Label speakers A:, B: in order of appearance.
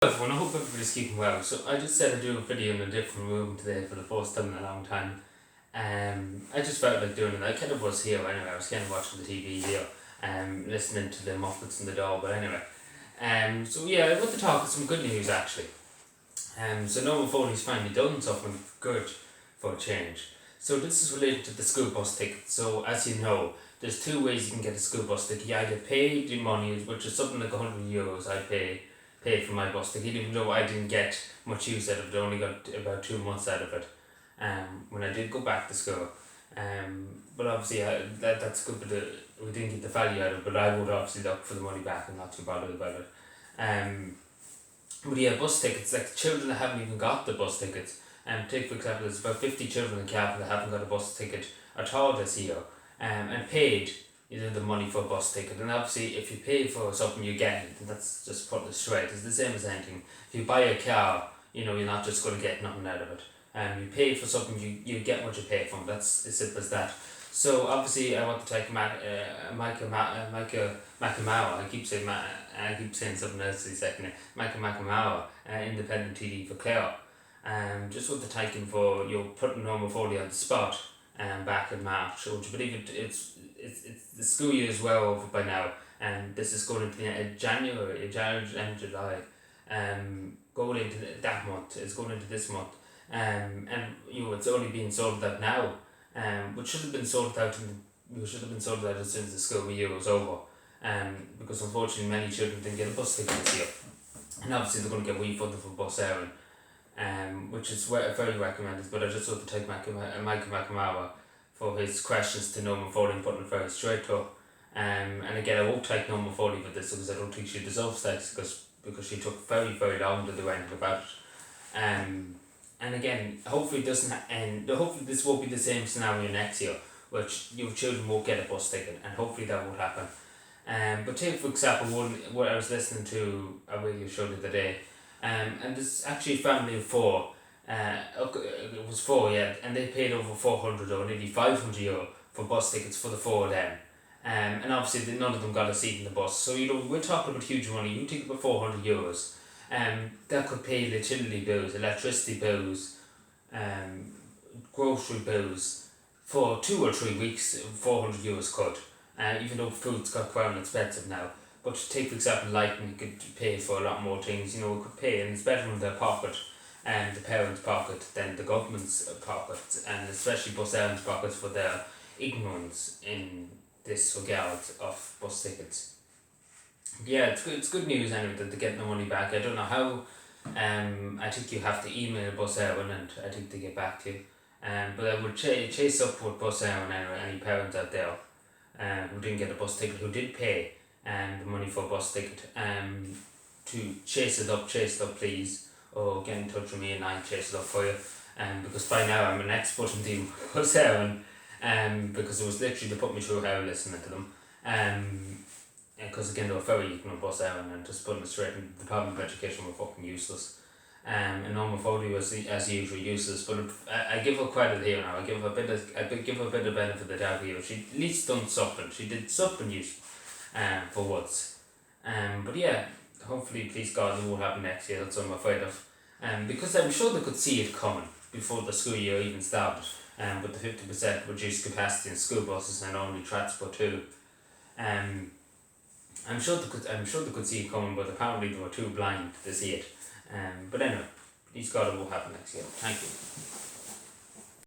A: Everyone, I hope everybody's keeping well. So I just said I'd do a video in a different room today for the first time in a long time. I just felt like doing it. I kind of was here anyway. I was kind of watching the TV here, listening to the Muppets in the door. But anyway, so yeah, I want to talk some good news actually. So Norman Foley's finally done something good for a change. So this is related to the school bus ticket. So as you know, there's two ways you can get a school bus ticket. You either pay the money, which is something like €100 I pay for my bus ticket, even though I didn't get much use out of it. I only got about 2 months out of it when I did go back to school. But obviously that's good, but we didn't get the value out of it, but I would obviously look for the money back and not too bothered about it. But yeah, bus tickets, like children that haven't even got the bus tickets. Take for example, there's about 50 children in Cavan that haven't got a bus ticket at all this year, and paid the money for a bus ticket. And obviously, if you pay for something, you get it. And that's just putting it straight. It's the same as anything. If you buy a car, you're not just going to get nothing out of it. You pay for something, you get what you pay for. That's as simple as that. So obviously, I want to take Micah Macamawa. I keep saying something else the second. Micah Macamawa, independent TD for Clare. Just want to take him for putting Norman Foley on the spot. Back in March. So would you believe it? It's the school year is well over by now, and this is going into January and July. Going into that month. It's going into this month. And it's only being sorted out now. Which should have been sorted out as soon as the school year was over. Because unfortunately many children didn't get a bus ticket this year, and obviously they're going to get refunded for bus airing. Which is very recommended. But I just want to take Micah Macamawa for his questions to Norman Foley and putting it very straight to her. And again, I won't take Norman Foley for this because I don't think she deserves that, because she took very, very long to do anything about it. And again, hopefully hopefully this won't be the same scenario next year, which your children won't get a bus ticket, and hopefully that won't happen. But take for example what I was listening to a radio show the other day. And there's actually a family of four. It was four, yeah, and they paid over 400 or nearly €500 for bus tickets for the four of them. And obviously none of them got a seat in the bus. So we're talking about huge money. You think about €400. That could pay utility bills, electricity bills, grocery bills for 2 or 3 weeks. €400 could. Even though food's got quite expensive now. But take for example lighting, you could pay for a lot more things, it could pay, and it's better in their pocket, and the parents' pocket, than the government's pocket, and especially bus owners' pockets for their ignorance in this regard of bus tickets. Yeah, it's good news anyway that they're getting the money back. I don't know how. I think you have to email bus Aaron, and I think they get back to you. But I would chase up with bus Aaron anyway, any parents out there who didn't get a bus ticket, who did pay the money for a bus ticket, to chase it up please, or get in touch with me and I'll chase it up for you. Because by now I'm an expert in dealing with bus Aaron, because it was literally to put me through hell listening to them. Because again they were very ignorant bus Aaron, and just putting it straight in, the Department of Education were fucking useless. And Norma Foley was as usual useless, but I give her credit here now. I give her a bit of benefit of the doubt here. She at least done something. She did something useful. For once. But yeah, hopefully, please God, it won't happen next year. That's what I'm afraid of. Because I'm sure they could see it coming before the school year even started. With the 50% reduced capacity in school buses and only transport too. I'm sure they could see it coming, but apparently they were too blind to see it. But anyway, please God, it won't happen next year. Thank you.